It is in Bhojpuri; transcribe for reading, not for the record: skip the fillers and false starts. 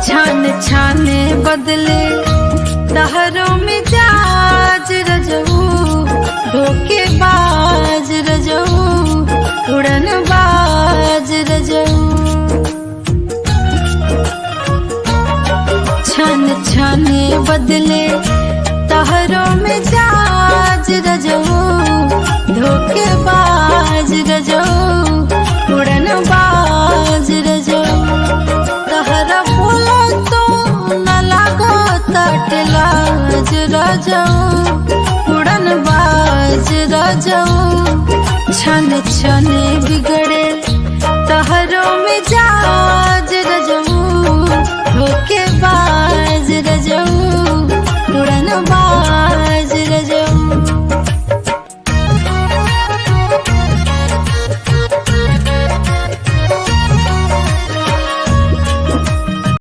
छान छाने बदले तहरों में जाज रजऊ, धोखेबाज रजऊ, उड़न बाज रजऊ। छान छाने बदले तहरों में जाज रजऊ, धोखेबाज रजऊ, उड़न बाज